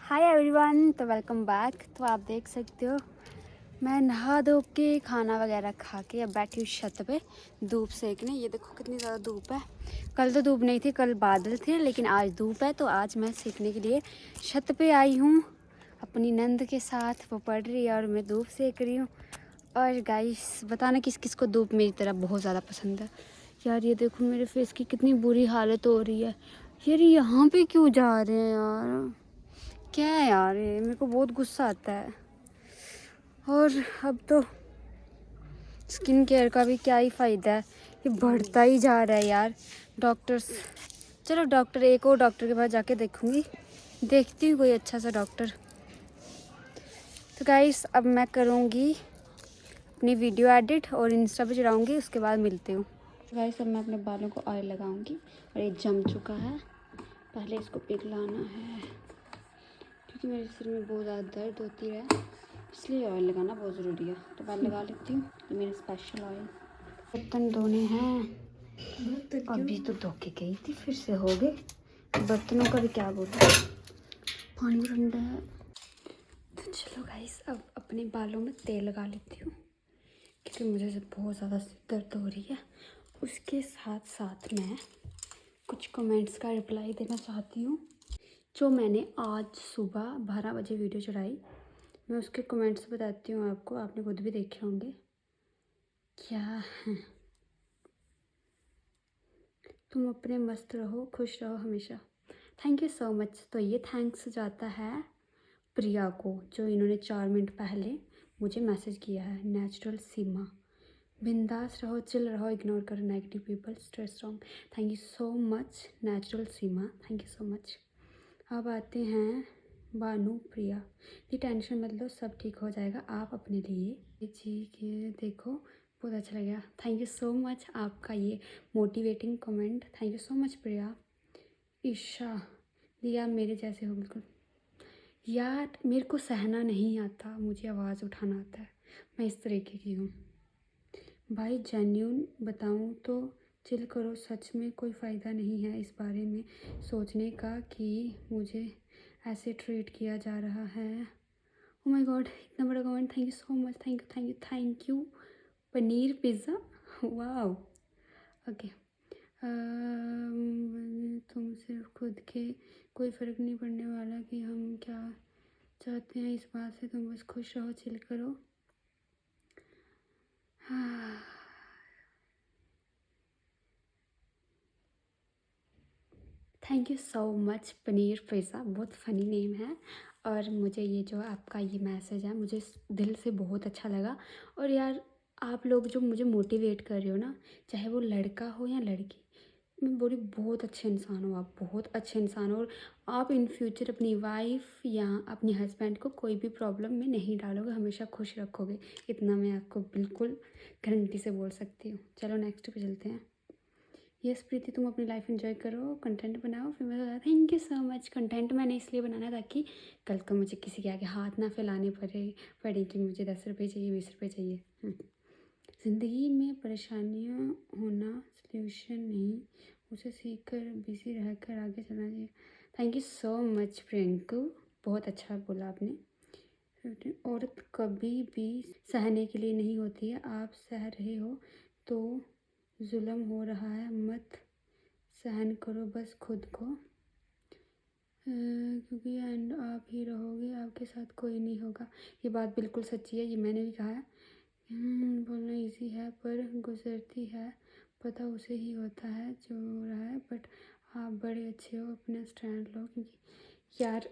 Hi everyone, तो welcome back. तो आप देख सकते हो मैं नहा धो के खाना वगैरह खा के अब बैठी हूँ छत पे धूप सेकने। ये देखो कितनी ज़्यादा धूप है। कल तो धूप नहीं थी, कल बादल थे, लेकिन आज धूप है। तो आज मैं सेकने के लिए छत पे आई हूँ अपनी नंद के साथ। वो पढ़ रही है और मैं धूप सेक रही हूँ। और गाइस बताना किस किस को धूप मेरी तरह बहुत ज़्यादा पसंद है। यार ये देखो मेरे फेस की कितनी बुरी हालत हो रही है। यार यहाँ पे क्यों जा रहे हैं यार, क्या है यार, ये मेरे को बहुत गुस्सा आता है। और अब तो स्किन केयर का भी क्या ही फ़ायदा है, ये बढ़ता ही जा रहा है यार। डॉक्टर्स, चलो डॉक्टर, एक और डॉक्टर के पास जाके देखूंगी, देखती हूँ कोई अच्छा सा डॉक्टर। तो गाइस अब मैं करूँगी अपनी वीडियो एडिट और इंस्टा पे चढ़ाऊँगी, उसके बाद मिलती हूँ। गाइस अब मैं अपने बालों को ऑयल लगाऊँगी और ये जम चुका है, पहले इसको पिघलाना है क्योंकि मेरे सिर में बहुत ज़्यादा दर्द होती है, इसलिए ऑयल लगाना बहुत ज़रूरी है। तो पहले लगा लेती हूँ ये मेरे स्पेशल ऑयल। बर्तन धोने हैं, अभी तो धो के गई थी, फिर से हो गए। बर्तनों का भी क्या बोलूं, पानी ठंडा है। तो चलो गाइस अब अपने बालों में तेल लगा लेती हूँ क्योंकि मुझे से बहुत ज़्यादा दर्द हो रही है। उसके साथ साथ मैं कुछ कमेंट्स का रिप्लाई देना चाहती हूँ जो मैंने आज सुबह 12 बजे वीडियो चढ़ाई। मैं उसके कमेंट्स बताती हूँ आपको, आपने खुद भी देखे होंगे। क्या है, तुम अपने मस्त रहो, खुश रहो हमेशा। Thank you so much. तो ये थैंक्स जाता है प्रिया को, जो इन्होंने 4 मिनट पहले मुझे मैसेज किया है। नेचुरल सीमा, बिंदास रहो, चिल रहो, इग्नोर करो negative people, stay strong. Thank you so much natural Seema, thank you so much. अब आते हैं बानू प्रिया, ये टेंशन मत लो, सब ठीक हो जाएगा, आप अपने लिए जी के देखो, बहुत अच्छा लगा। थैंक यू सो मच आपका ये motivating comment, thank you so much Priya. Isha दी, आप मेरे जैसे हो बिल्कुल। यार मेरे को सहना नहीं आता, मुझे आवाज़ उठाना आता है, मैं इस तरीके की हूँ भाई। जेन्यून बताऊँ तो चिल करो, सच में कोई फ़ायदा नहीं है इस बारे में सोचने का कि मुझे ऐसे ट्रीट किया जा रहा है। ओ माय गॉड, इतना बड़ा comment, thank you so much, thank you thank you thank you. Paneer pizza, wow, okay. तुम सिर्फ खुद के, कोई फ़र्क नहीं पड़ने वाला कि हम क्या चाहते हैं, इस बात से तुम बस खुश रहो, चिल करो। Thank you so much paneer pizza, बहुत फ़नी नेम है। और मुझे ये जो आपका ये मैसेज है, मुझे दिल से बहुत अच्छा लगा। और यार आप लोग जो मुझे मोटिवेट कर रहे हो ना, चाहे वो लड़का हो या लड़की, मैं बोली बहुत अच्छे इंसान हो आप, बहुत अच्छे इंसान हो। और आप इन फ्यूचर अपनी वाइफ या अपने हस्बैंड को कोई भी प्रॉब्लम में नहीं डालोगे, हमेशा खुश रखोगे, इतना मैं आपको बिल्कुल गारंटी से बोल सकती हूँ। चलो नेक्स्ट पे चलते हैं। यस प्रीति, तुम अपनी लाइफ एंजॉय करो, कंटेंट बनाओ, फेमस हो जाए। Thank you so much. Content मैंने इसलिए बनाना ताकि कल को मुझे किसी के आगे हाथ ना फैलाने पड़े कि मुझे 10 रुपये चाहिए, 20 रुपये चाहिए। ज़िंदगी में परेशानियाँ होना सल्यूशन नहीं, उसे सीख कर बिजी रह कर आगे चलना चाहिए। थैंक यू सो मच प्रियंकू, बहुत अच्छा बोला आपने। औरत कभी भी सहने के लिए नहीं होती है, आप सह रहे हो तो जुल्म हो रहा है, मत सहन करो बस खुद को, क्योंकि एंड आप ही रहोगे, आपके साथ कोई नहीं होगा। ये बात बिल्कुल सच्ची है, ये मैंने भी कहा है। बोलना इजी है पर गुजरती है, पता उसे ही होता है जो हो रहा है। बट आप बड़े अच्छे हो, अपना स्टैंड लो, क्योंकि यार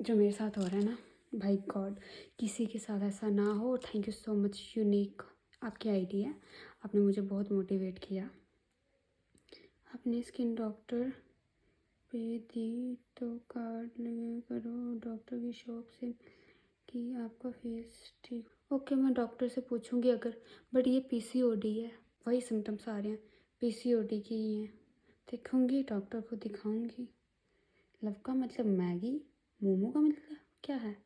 जो मेरे साथ हो रहा है ना, भाई गॉड किसी के साथ ऐसा ना हो। Thank you so much unique, आपकी आइडिया, आपने मुझे बहुत मोटिवेट किया। अपने स्किन डॉक्टर पे दी तो कार्ड लगा करो, डॉक्टर की शॉप से कि आपका फेस ठीक। ओके मैं डॉक्टर से पूछूंगी अगर, बट ये पीसीओडी है, वही सिम्टम्स आ रहे हैं, पीसीओडी की ही हैं। देखूंगी डॉक्टर को दिखाऊंगी। लव का मतलब मैगी, मोमो का मतलब क्या है?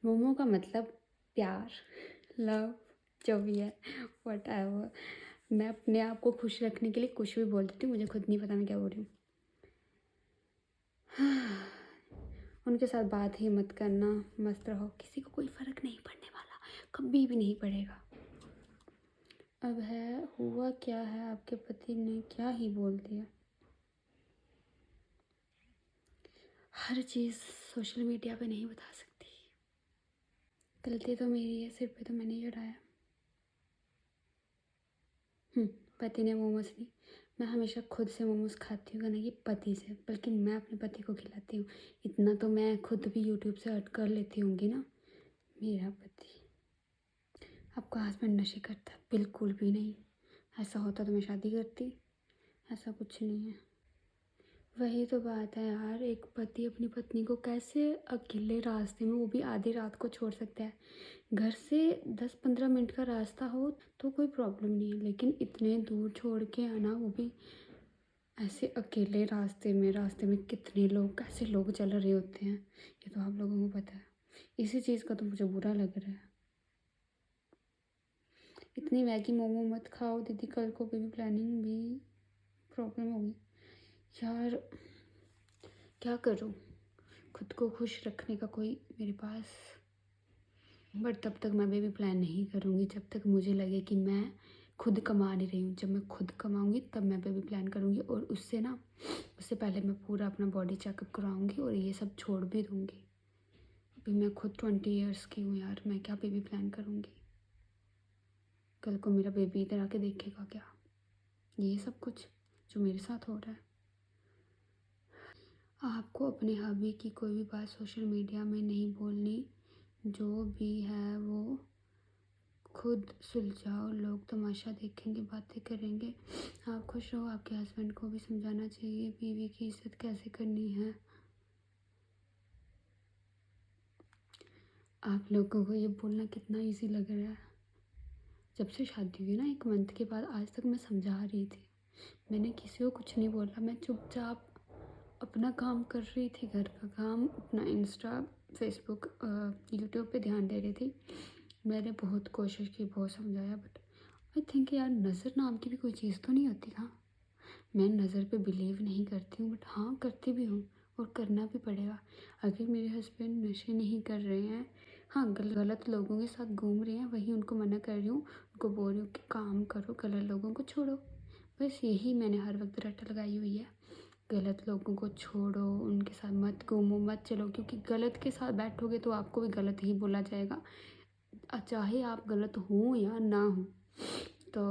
मोमो का मतलब प्यार, लव, जो भी है वट एवर। मैं अपने आप को खुश रखने के लिए कुछ भी बोल देती हूँ, मुझे खुद नहीं पता मैं क्या बोल रही हूँ। उनके साथ बात ही मत करना, मस्त रहो, किसी को कोई फ़र्क नहीं पड़ने वाला, कभी भी नहीं पड़ेगा। अब है हुआ क्या है, आपके पति ने क्या ही बोल दिया। हर चीज़ सोशल मीडिया पे नहीं बता सकती, गलती तो मेरी है, सिर पे तो मैंने ही चढ़ाया। पति ने मोमोज नहीं, मैं हमेशा खुद से मोमोज खाती हूँ, ना कि पति से, बल्कि मैं अपने पति को खिलाती हूँ। इतना तो मैं खुद भी यूट्यूब से अर्न कर लेती होंगी ना। मेरा पति, आपका हस्बैंड नशे करता है? बिल्कुल भी नहीं। ऐसा होता तो मैं शादी करती, ऐसा कुछ नहीं है। वही तो बात है यार, एक पति अपनी पत्नी को कैसे अकेले रास्ते में, वो भी आधी रात को छोड़ सकता है। घर से 10-15 मिनट का रास्ता हो तो कोई प्रॉब्लम नहीं है, लेकिन इतने दूर छोड़ के आना, वो भी ऐसे अकेले रास्ते में कितने लोग, कैसे लोग चल रहे होते हैं, ये तो आप लोगों को पता है। इसी चीज़ का तो मुझे बुरा लग रहा है। इतनी मैगी मोमो मत खाओ दीदी, कल को बेबी प्लानिंग भी प्रॉब्लम होगी यार। क्या करूँ, खुद को खुश रखने का कोई मेरे पास, बट तब तक मैं बेबी प्लान नहीं करूँगी जब तक मुझे लगे कि मैं खुद कमा नहीं रही हूँ। जब मैं खुद कमाऊँगी तब मैं बेबी प्लान करूँगी, और उससे पहले मैं पूरा अपना बॉडी चेकअप कराऊँगी और ये सब छोड़ भी दूँगी। अभी मैं खुद 20 ईयर्स की हूँ यार, मैं क्या बेबी प्लान करूँगी? कल को मेरा बेबी इधर आके देखेगा क्या ये सब कुछ जो मेरे साथ हो रहा है? आपको अपने हबी की कोई भी बात सोशल मीडिया में नहीं बोलनी, जो भी है वो खुद सुलझाओ। लोग तमाशा देखेंगे, बातें करेंगे, आप खुश रहो। आपके हस्बैंड को भी समझाना चाहिए बीवी की इज्जत कैसे करनी है। आप लोगों को ये बोलना कितना इजी लग रहा है। जब से शादी हुई ना 1 मंथ के बाद आज तक मैं समझा रही थी, मैंने किसी को कुछ नहीं बोला। मैं चुपचाप अपना काम कर रही थी, घर का काम, अपना इंस्टा फेसबुक यूट्यूब पे ध्यान दे रही थी। मैंने बहुत कोशिश की, बहुत समझाया, बट आई थिंक यार नज़र नाम की भी कोई चीज़ तो नहीं होती। हाँ, मैं नज़र पे बिलीव नहीं करती हूँ, बट हाँ करती भी हूँ, और करना भी पड़ेगा। अगर मेरे हस्बैंड नशे नहीं कर रहे हैं, हाँ गलत लोगों के साथ घूम रहे हैं, वही उनको मना कर रही हूँ, उनको बोल रही हूँ कि काम करो, गलत लोगों को छोड़ो। बस यही मैंने हर वक्त रट लगाई हुई है, गलत लोगों को छोड़ो, उनके साथ मत घूमो, मत चलो, क्योंकि गलत के साथ बैठोगे तो आपको भी गलत ही बोला जाएगा, चाहे आप गलत हो या ना हो। तो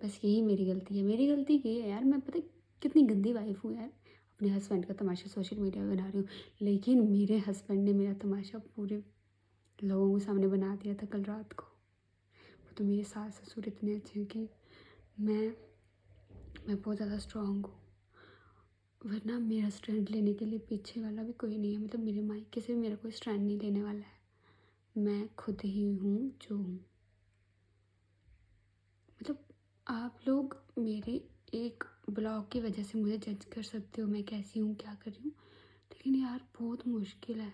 बस यही मेरी गलती है। मेरी गलती ये है यार, मैं पता कितनी गंदी वाइफ हूँ यार, अपने हस्बैंड का तमाशा सोशल मीडिया पे बना रही हूँ, लेकिन मेरे हस्बैंड ने मेरा तमाशा पूरे लोगों के सामने बना दिया था कल रात को। वो तो मेरे सास ससुर इतने अच्छे हैं कि मैं बहुत ज़्यादा स्ट्रॉन्ग हूँ, वरना मेरा स्ट्रेंथ लेने के लिए पीछे वाला भी कोई नहीं है। मतलब मेरे मायके से भी मेरा कोई स्ट्रेंथ नहीं लेने वाला है, मैं खुद ही हूँ जो हूँ। मतलब आप लोग मेरे एक ब्लॉग की वजह से मुझे जज कर सकते हो, मैं कैसी हूँ, क्या कर रही हूँ, लेकिन यार बहुत मुश्किल है,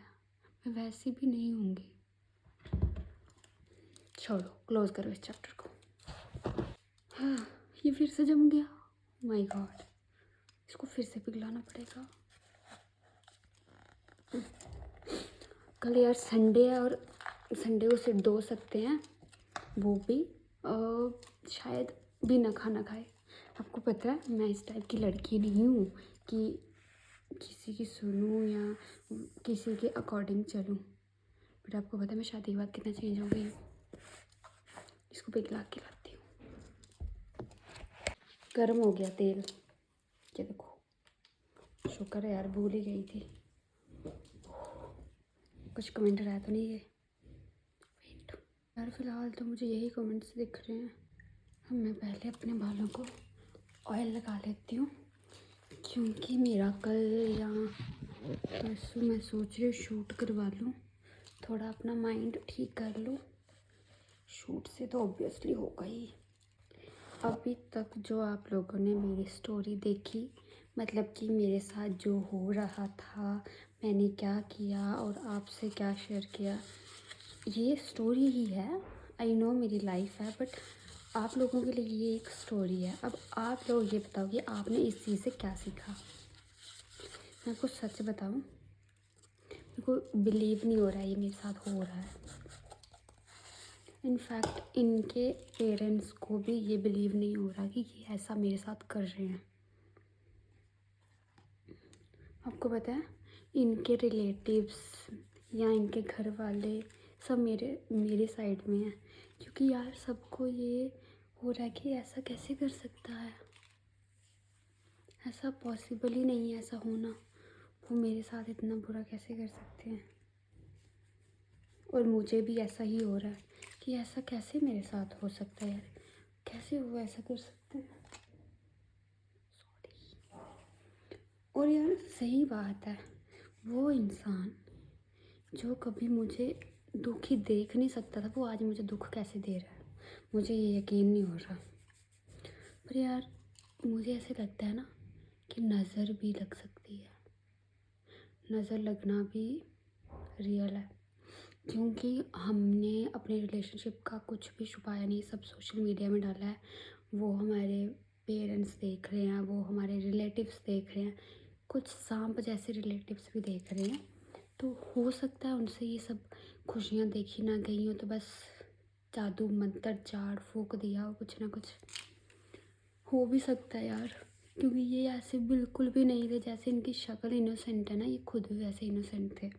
मैं वैसी भी नहीं होंगी। छोड़ो, क्लोज करो इस चैप्टर को। हाँ, ये फिर से जम गया, माय गॉड, इसको फिर से पिघलाना पड़ेगा। कल यार संडे है, और संडे को सिर्फ धो सकते हैं, वो भी शायद बिना खाना खाए। आपको पता है मैं इस टाइप की लड़की नहीं हूँ कि किसी की सुनूँ या किसी के अकॉर्डिंग चलूँ, बट आपको पता है मैं शादी के बाद कितना चेंज हो गई हूँ। इसको पिघला के लाती हूँ। गर्म हो गया तेल, ये देखो, शुक्र है यार, भूल ही गई थी। कुछ कमेंट आया तो नहीं है यार? फिलहाल तो मुझे यही कमेंट्स दिख रहे हैं। मैं पहले अपने बालों को ऑयल लगा लेती हूँ, क्योंकि मेरा कल या परसों मैं सोच रही हूँ शूट करवा लूँ, थोड़ा अपना माइंड ठीक कर लूँ। शूट से तो ऑब्वियसली होगा ही। अभी तक जो आप लोगों ने मेरी स्टोरी देखी, मतलब कि मेरे साथ जो हो रहा था, मैंने क्या किया और आपसे क्या शेयर किया, ये स्टोरी ही है। आई नो मेरी लाइफ है, बट आप लोगों के लिए ये एक स्टोरी है। अब आप लोग ये बताओ कि आपने इस चीज़ से क्या सीखा। मैं आपको सच बताऊं, मेरे को बिलीव नहीं हो रहा है ये मेरे साथ हो रहा है। इनफैक्ट इनके पेरेंट्स को भी ये बिलीव नहीं हो रहा कि ये ऐसा मेरे साथ कर रहे हैं। आपको पता है इनके रिलेटिव्स या इनके घर वाले सब मेरे साइड में हैं, क्योंकि यार सबको ये हो रहा है कि ऐसा कैसे कर सकता है, ऐसा पॉसिबल ही नहीं है ऐसा होना, वो मेरे साथ इतना बुरा कैसे कर सकते हैं। और मुझे भी ऐसा ही हो रहा है कि ऐसा कैसे मेरे साथ हो सकता है यार, कैसे वो ऐसा कर सकते हैं। और यार सही बात है, वो इंसान जो कभी मुझे दुखी देख नहीं सकता था वो आज मुझे दुख कैसे दे रहा है, मुझे ये यकीन नहीं हो रहा। पर यार मुझे ऐसे लगता है ना कि नज़र भी लग सकती है, नज़र लगना भी रियल है, क्योंकि हमने अपने रिलेशनशिप का कुछ भी छुपाया नहीं, सब सोशल मीडिया में डाला है। वो हमारे पेरेंट्स देख रहे हैं, वो हमारे रिलेटिव्स देख रहे हैं, कुछ सांप जैसे रिलेटिव्स भी देख रहे हैं। तो हो सकता है उनसे ये सब खुशियाँ देखी ना गई हो, तो बस जादू मंतर झाड़ फूक दिया हो, कुछ ना कुछ हो भी सकता है यार, क्योंकि ये ऐसे बिल्कुल भी नहीं थे जैसे इनकी शक्ल इनोसेंट है ना, ये खुद भी वैसे इनोसेंट थे।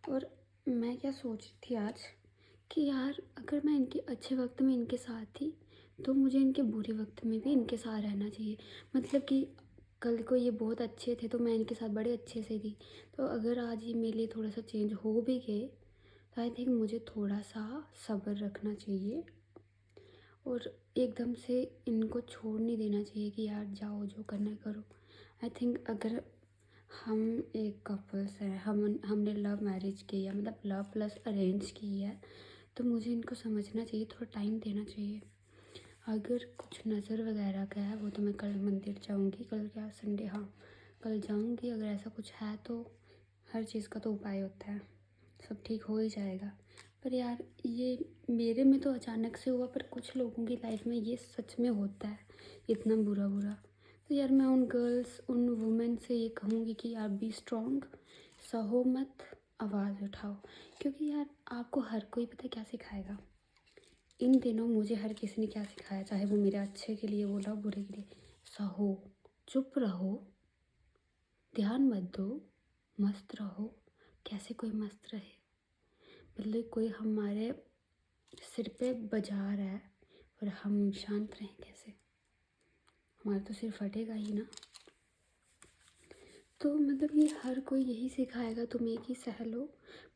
और मैं क्या सोच रही थी आज कि यार अगर मैं इनके अच्छे वक्त में इनके साथ थी तो मुझे इनके बुरे वक्त में भी इनके साथ रहना चाहिए। मतलब कि कल को ये बहुत अच्छे थे तो मैं इनके साथ बड़े अच्छे से थी, तो अगर आज ये मेरे लिए थोड़ा सा चेंज हो भी गए तो आई थिंक मुझे थोड़ा सा सब्र रखना चाहिए और एकदम से इनको छोड़ नहीं देना चाहिए कि यार जाओ जो करना है करो। आई थिंक अगर हम एक कपल्स हैं, हमने लव मैरिज की है, मतलब लव प्लस अरेंज की है, तो मुझे इनको समझना चाहिए, थोड़ा टाइम देना चाहिए। अगर कुछ नज़र वगैरह का है वो तो मैं कल मंदिर जाऊंगी, कल क्या संडे, हाँ कल जाऊंगी। अगर ऐसा कुछ है तो हर चीज़ का तो उपाय होता है, सब ठीक हो ही जाएगा। पर यार ये मेरे में तो अचानक से हुआ, पर कुछ लोगों की लाइफ में ये सच में होता है इतना बुरा बुरा। तो यार मैं उन गर्ल्स उन वुमेन से ये कहूँगी कि यार बी स्ट्रॉन्ग, सहो मत, आवाज़ उठाओ, क्योंकि यार आपको हर कोई पता है क्या सिखाएगा। इन दिनों मुझे हर किसी ने क्या सिखाया, चाहे वो मेरे अच्छे के लिए बोला बुरे के लिए, सहो, चुप रहो, ध्यान मत दो, मस्त रहो। कैसे कोई मस्त रहे, मतलब कोई हमारे सिर पे बजा रहा है और हम शांत रहें कैसे, हमारा तो सिर फटेगा ही ना। तो मतलब ये हर कोई यही सिखाएगा तुम्हें कि सह लो,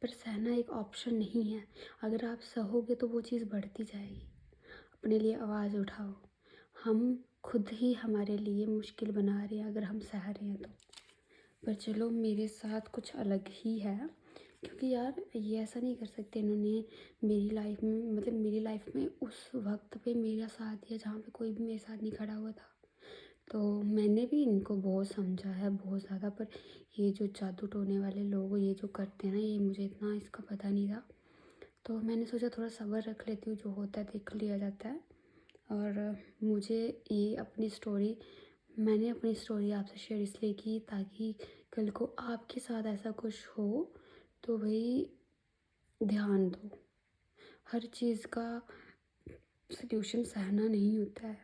पर सहना एक ऑप्शन नहीं है। अगर आप सहोगे तो वो चीज़ बढ़ती जाएगी। अपने लिए आवाज़ उठाओ, हम खुद ही हमारे लिए मुश्किल बना रहे हैं अगर हम सह रहे हैं तो। पर चलो मेरे साथ कुछ अलग ही है, क्योंकि यार ये ऐसा नहीं कर सकते, इन्होंने मेरी लाइफ में, मतलब मेरी लाइफ में उस वक्त पे मेरा साथ दिया जहाँ पे कोई भी मेरे साथ नहीं खड़ा हुआ था। तो मैंने भी इनको बहुत समझा है, बहुत ज़्यादा। पर ये जो जादू टोने वाले लोग ये जो करते हैं ना, ये मुझे इतना इसका पता नहीं था, तो मैंने सोचा थोड़ा सब्र रख लेती हूँ, जो होता है देख लिया जाता है। और मुझे ये मैंने अपनी स्टोरी आपसे शेयर इसलिए की ताकि कल को आपके साथ ऐसा कुछ हो तो भाई ध्यान दो। हर चीज़ का सल्यूशन सहना नहीं होता है,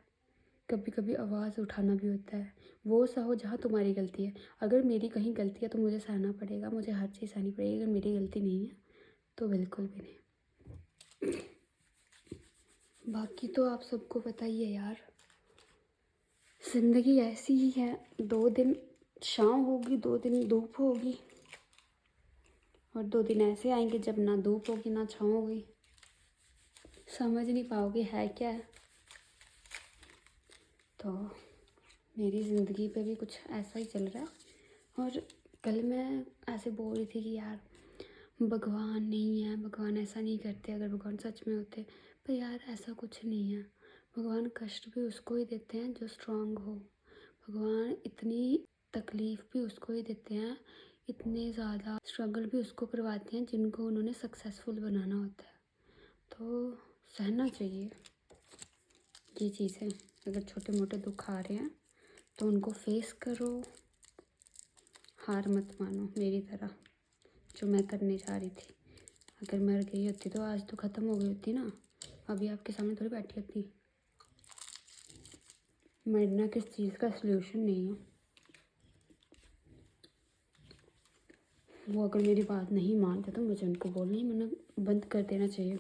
कभी कभी आवाज़ उठाना भी होता है। वो सहो जहाँ तुम्हारी गलती है, अगर मेरी कहीं गलती है तो मुझे सहना पड़ेगा, मुझे हर चीज़ सहनी पड़ेगी। अगर मेरी गलती नहीं है तो बिल्कुल भी नहीं। बाकी तो आप सबको पता ही है यार, ज़िंदगी ऐसी ही है, 2 दिन शाम होगी 2 दिन धूप होगी, और 2 दिन ऐसे आएंगे जब ना धूप होगी ना छाँव होगी, समझ नहीं पाओगे है क्या है। तो मेरी ज़िंदगी पे भी कुछ ऐसा ही चल रहा है। और कल मैं ऐसे बोल रही थी कि यार भगवान नहीं है, भगवान ऐसा नहीं करते, अगर भगवान सच में होते। पर यार ऐसा कुछ नहीं है, भगवान कष्ट भी उसको ही देते हैं जो स्ट्रांग हो। भगवान इतनी तकलीफ़ भी उसको ही देते हैं, इतने ज़्यादा स्ट्रगल भी उसको करवाते हैं जिनको उन्होंने सक्सेसफुल बनाना होता है। तो सहना चाहिए ये चीज़ें, अगर छोटे मोटे दुख आ रहे हैं तो उनको फेस करो, हार मत मानो मेरी तरह। जो मैं करने जा रही थी। अगर मर गई होती तो आज तो ख़त्म हो गई होती ना, अभी आपके सामने थोड़ी बैठी होती। मरना किस चीज़ का सलूशन नहीं है। वो अगर मेरी बात नहीं मानते तो मुझे उनको बोलना ही मना बंद कर देना चाहिए।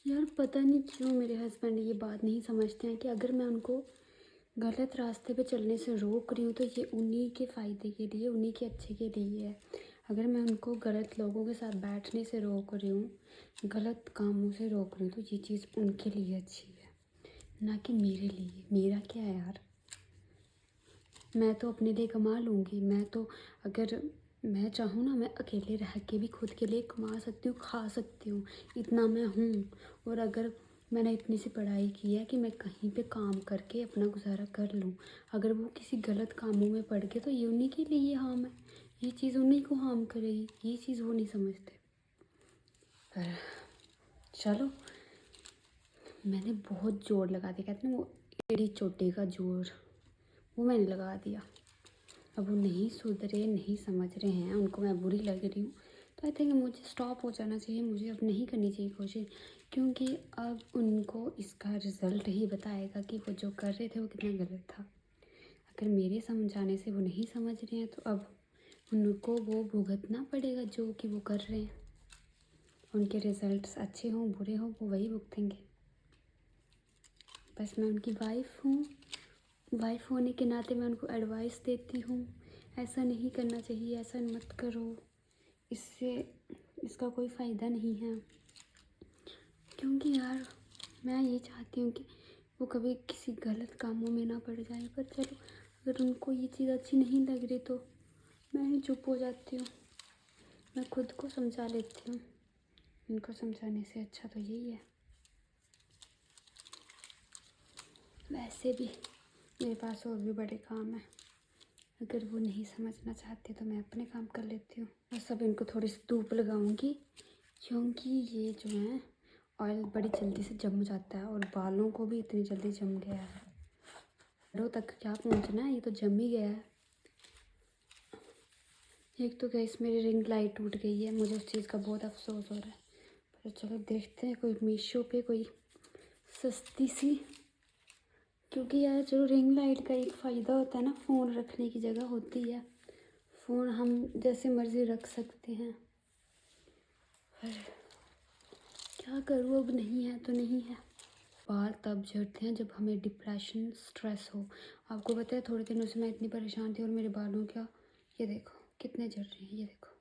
यार पता नहीं क्यों मेरे हस्बैंड ये बात नहीं समझते हैं कि अगर मैं उनको गलत रास्ते पे चलने से रोक रही हूँ तो ये उन्हीं के फ़ायदे के लिए, उन्हीं के अच्छे के लिए है। अगर मैं उनको गलत लोगों के साथ बैठने से रोक रही हूँ, गलत कामों से रोक रही हूँ, तो ये चीज़ उनके लिए अच्छी है, ना कि मेरे लिए। मेरा क्या है यार, मैं तो अपने लिए कमा लूँगी। मैं तो अगर मैं चाहूँ ना, मैं अकेले रह के भी खुद के लिए कमा सकती हूँ, खा सकती हूँ, इतना मैं हूँ। और अगर मैंने इतनी सी पढ़ाई की है कि मैं कहीं पे काम करके अपना गुजारा कर लूँ। अगर वो किसी गलत कामों में पड़ गए तो ये उन्हीं के लिए हार्म है, ये चीज़ उन्हीं को हार्म करेगी। ये चीज़ वो नहीं समझते। पर चलो, मैंने बहुत जोर लगा दिया, कहते ना वो एड़ी चोटी का जोर, वो मैंने लगा दिया। अब वो नहीं सुधरे, नहीं समझ रहे हैं, उनको मैं बुरी लग रही हूँ, तो आई थिंक मुझे स्टॉप हो जाना चाहिए। मुझे अब नहीं करनी चाहिए कोशिश, क्योंकि अब उनको इसका रिज़ल्ट ही बताएगा कि वो जो कर रहे थे वो कितना गलत था। अगर मेरे समझाने से वो नहीं समझ रहे हैं तो अब उनको वो भुगतना पड़ेगा जो कि वो कर रहे हैं। उनके रिज़ल्ट्स अच्छे हों बुरे हों, वो वही भुगतेंगे। बस मैं उनकी वाइफ़ हूँ, वाइफ होने के नाते मैं उनको एडवाइस देती हूँ, ऐसा नहीं करना चाहिए, ऐसा मत करो, इससे इसका कोई फ़ायदा नहीं है। क्योंकि यार मैं ये चाहती हूँ कि वो कभी किसी गलत कामों में ना पड़ जाए। पर चलो, अगर उनको ये चीज़ अच्छी नहीं लग रही तो मैं ही चुप हो जाती हूँ, मैं खुद को समझा लेती हूँ। इनको समझाने से अच्छा तो यही है। वैसे भी मेरे पास और भी बड़े काम हैं, अगर वो नहीं समझना चाहते तो मैं अपने काम कर लेती हूँ। बस अब इनको थोड़ी सी धूप लगाऊंगी, क्योंकि ये जो है ऑयल बड़ी जल्दी से जम जाता है और बालों को भी इतनी जल्दी जम गया है। बालों तक क्या पहुँचना है, ये तो जम ही गया है। एक तो गैस मेरी रिंग लाइट टूट गई है, मुझे उस चीज़ का बहुत अफसोस हो रहा है। पर चलो देखते हैं कोई मीशो पे कोई सस्ती सी, क्योंकि यार चलो रिंग लाइट का एक फ़ायदा होता है ना, फ़ोन रखने की जगह होती है, फ़ोन हम जैसे मर्ज़ी रख सकते हैं। पर क्या करूँ, अब नहीं है तो नहीं है। बाल तब झड़ते हैं जब हमें डिप्रेशन स्ट्रेस हो। आपको पता है थोड़े दिनों से मैं इतनी परेशान थी और मेरे बालों का ये देखो कितने झड़ रहे हैं, ये देखो।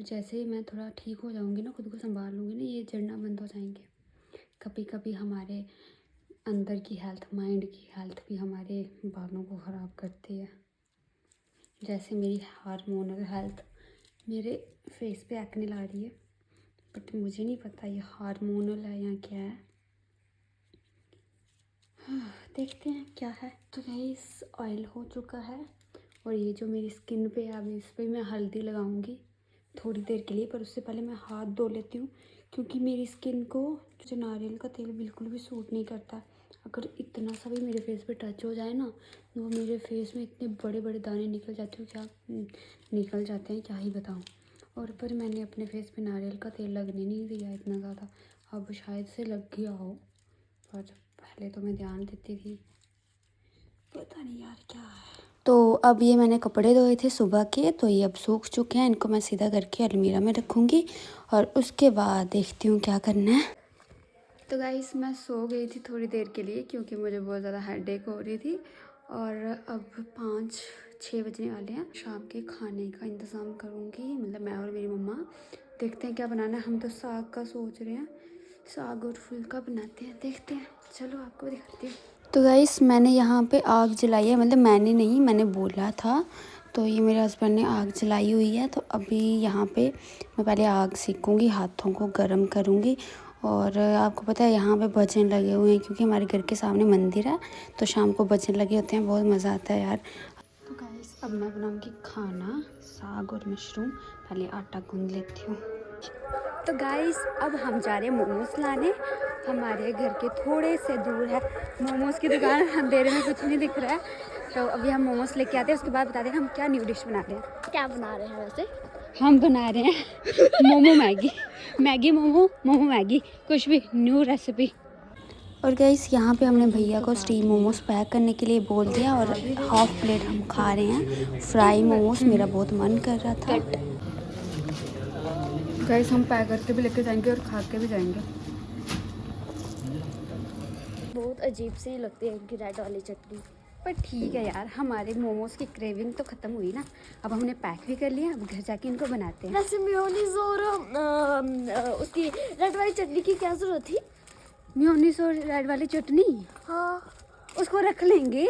जैसे ही मैं थोड़ा ठीक हो जाऊंगी ना, खुद को संभाल लूँगी ना, ये झड़ना बंद हो जाएंगे। कभी कभी हमारे अंदर की हेल्थ, माइंड की हेल्थ भी हमारे बालों को ख़राब करती है। जैसे मेरी हार्मोनल हेल्थ मेरे फेस पे एक्ने ला रही है, बट मुझे नहीं पता ये हार्मोनल है या क्या है। देखते हैं क्या है। तो गाइस ऑयल हो चुका है और ये जो मेरी स्किन पे है, अभी इस पर मैं हल्दी लगाऊंगी थोड़ी देर के लिए, पर उससे पहले मैं हाथ धो लेती हूँ, क्योंकि मेरी स्किन को जो नारियल का तेल बिल्कुल भी सूट नहीं करता। अगर इतना सा भी मेरे फेस पे टच हो जाए ना, तो मेरे फेस में इतने बड़े बड़े दाने निकल जाते हो, क्या निकल जाते हैं क्या ही बताऊँ। और पर मैंने अपने फेस पे नारियल का तेल लगने नहीं दिया इतना ज़्यादा, अब शायद से लग गया हो, पर पहले तो मैं ध्यान देती थी, पता नहीं यार क्या है। तो अब ये मैंने कपड़े धोए थे सुबह के, तो ये अब सूख चुके हैं, इनको मैं सीधा करके अलमीरा में रखूँगी और उसके बाद देखती हूँ क्या करना है। तो गाइस मैं सो गई थी थोड़ी देर के लिए, क्योंकि मुझे बहुत ज़्यादा हेडेक हो रही थी। और अब 5-6 बजने वाले हैं, शाम के खाने का इंतज़ाम करूँगी, मतलब मैं और मेरी मम्मा। देखते हैं क्या बनाना है, हम तो साग का सोच रहे हैं, साग और फुल्का बनाते हैं, देखते हैं। चलो आपको दिखाती हूँ। तो गाइस मैंने यहाँ पे आग जलाई है, मतलब मैंने नहीं, मैंने बोला था, तो ये मेरे हस्बैंड ने आग जलाई हुई है। तो अभी यहाँ पे मैं पहले आग सेकूँगी, हाथों को गर्म करूँगी। और आपको पता है यहाँ पे भजन लगे हुए हैं, क्योंकि हमारे घर के सामने मंदिर है, तो शाम को भजन लगे होते हैं, बहुत मज़ा आता है यार। तो गाइस अब मैं बनाऊँगी खाना, साग और मशरूम। पहले आटा गूँध लेती हूँ। तो गाइस अब हम जा रहे हैं मोमोज लाने, हमारे घर के थोड़े से दूर है मोमोज की दुकान, अंधेरे में कुछ नहीं दिख रहा है, तो अभी हम मोमोज लेके आते हैं, उसके बाद बताते हैं हम क्या न्यू डिश बना रहे हैं। क्या बना रहे हैं वैसे? हम बना रहे हैं momo Maggi, Maggi momo, momo Maggi, कुछ भी न्यू रेसिपी। और गाइस यहाँ पे हमने भैया को स्टीम मोमोज पैक करने के लिए बोल दिया और हाफ प्लेट हम खा रहे हैं फ्राई मोमोज। मेरा बहुत मन कर रहा था। गाइस हम पैक करके भी लेके जाएंगे और खा के भी जाएंगे। बहुत अजीब सी लगती है इनकी रेड वाली चटनी। पर ठीक है यार, हमारे मोमोज की क्रेविंग तो ख़त्म हुई ना। अब हमने पैक भी कर लिया, अब घर जाके इनको बनाते हैं। वैसे मेयोनीज और उसकी रेड वाली चटनी की क्या जरूरत थी? मेयोनीज और रेड वाली चटनी, हाँ, उसको रख लेंगे।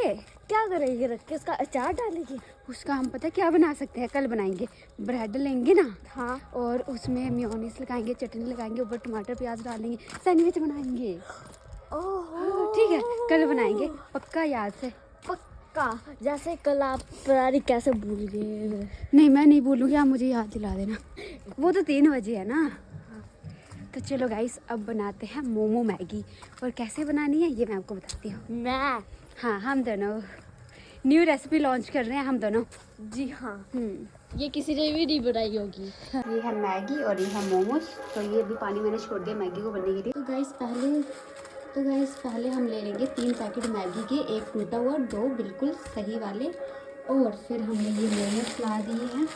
क्या करेंगे रख के? उसका अचार डालेंगे? उसका हम पता क्या बना सकते हैं, कल बनाएंगे। ब्रेड लेंगे ना, हाँ, और उसमें मेयोनीज लगाएंगे, चटनी लगाएंगे, ऊपर टमाटर प्याज डालेंगे, सैंडविच बनाएंगे। ओहो, ठीक है, कल बनाएंगे, पक्का याद से। पक्का। जैसे कल आप परारी कैसे भूल गए? नहीं मैं नहीं भूलूंगी, आप मुझे याद दिला देना। वो तो 3 बजे है ना। तो चलो गाइस अब बनाते हैं मोमो मैगी, और कैसे बनानी है ये मैं आपको बताती हूँ। मैं? हाँ, हम दोनों न्यू रेसिपी लॉन्च कर रहे हैं, हम दोनों। जी हाँ, ये किसी ने भी नहीं बनाई होगी। ये है मैगी और ये है मोमोज। तो ये भी पानी मैंने छोड़ दिया मैगी को बनने के लिए। तो गाइस पहले हम ले लेंगे 3 पैकेट मैगी के, 1 टूटा हुआ, 2 बिल्कुल सही वाले। और फिर हमने ये मोमोज ला दिए हैं।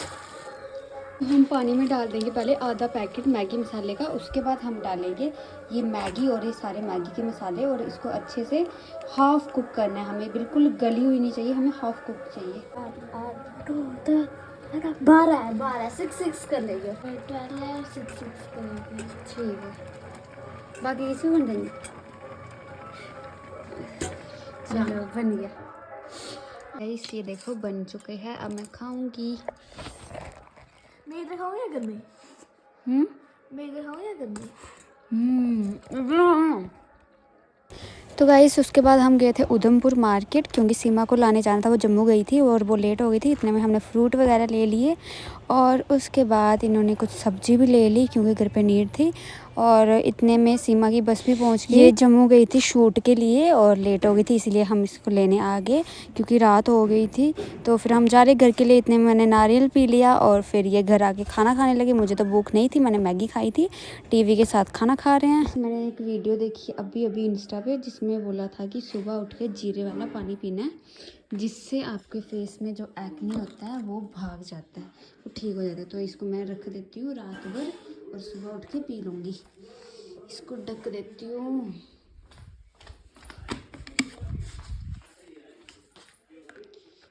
हम पानी में डाल देंगे पहले आधा पैकेट मैगी मसाले का, उसके बाद हम डालेंगे ये मैगी और ये सारे मैगी के मसाले, और इसको अच्छे से हाफ कुक करना है हमें। बिल्कुल गली हुई नहीं चाहिए, हमें हाफ कुक चाहिए। 12 है, 12 6 कर लेंगे। 12 है, 6 कर लेंगे। ठीक है, बाकी इसी बन देंगे। चलो बन गया गाइस, ये देखो बन चुके हैं। अब मैं खाऊंगी। मैं इधर खाऊं या घर में? मैं इधर खाऊं या घर में? तो गाइस उसके बाद हम गए थे उधमपुर मार्केट, क्योंकि सीमा को लाने जाना था, वो जम्मू गई थी और वो लेट हो गई थी। इतने में हमने फ्रूट वगैरह ले लिए, और उसके बाद इन्होंने कुछ सब्जी भी ले ली क्योंकि घर पे नीड थी। और इतने में सीमा की बस भी पहुंच गई। ये जम्मू गई थी शूट के लिए और लेट हो गई थी, इसलिए हम इसको लेने आ गए क्योंकि रात हो गई थी। तो फिर हम जा रहे घर के लिए। इतने में मैंने नारियल पी लिया और फिर ये घर आके खाना खाने लगे। मुझे तो भूख नहीं थी, मैंने मैगी खाई थी। टीवी के साथ खाना खा रहे हैं। मैंने एक वीडियो देखी अभी इंस्टा पे, जिसमें बोला था कि सुबह उठ के जीरे वाला पानी पीना है, जिससे आपके फेस में जो एक्ने होता है वो भाग जाता है, वो ठीक हो जाता है। तो इसको मैं रख देती हूँ रात भर और सुबह उठ के पी लूँगी। इसको ढक देती हूँ।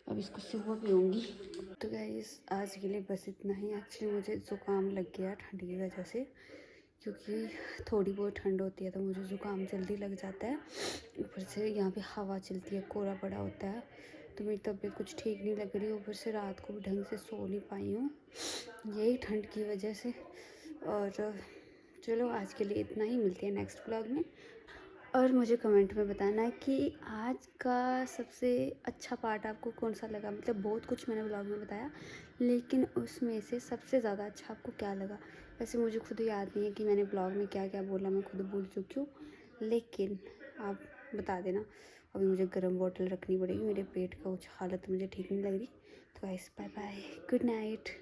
अब इसको सुबह पीऊँगी। तो गाइस आज के लिए बस इतना ही। एक्चुअली मुझे ज़ुकाम लग गया ठंड की वजह से, क्योंकि थोड़ी बहुत ठंड होती है तो मुझे ज़ुकाम जल्दी लग जाता है। ऊपर से यहाँ पे हवा चलती है, कोहरा पड़ा होता है, तो मेरी तबीयत कुछ ठीक नहीं लग रही। ऊपर से रात को भी ढंग से सो नहीं पाई हूँ, यही ठंड की वजह से। और चलो आज के लिए इतना ही, मिलते हैं नेक्स्ट ब्लॉग में। और मुझे कमेंट में बताना कि आज का सबसे अच्छा पार्ट आपको कौन सा लगा। मतलब बहुत कुछ मैंने ब्लॉग में बताया, लेकिन उसमें से सबसे ज़्यादा अच्छा आपको क्या लगा। वैसे मुझे खुद याद नहीं है कि मैंने ब्लॉग में क्या क्या बोला, मैं खुद भूल चुकी हूँ, लेकिन आप बता देना। अभी मुझे गर्म बॉटल रखनी पड़ेगी, मेरे पेट का कुछ हालत मुझे ठीक नहीं लग रही। तो guys bye bye, good night.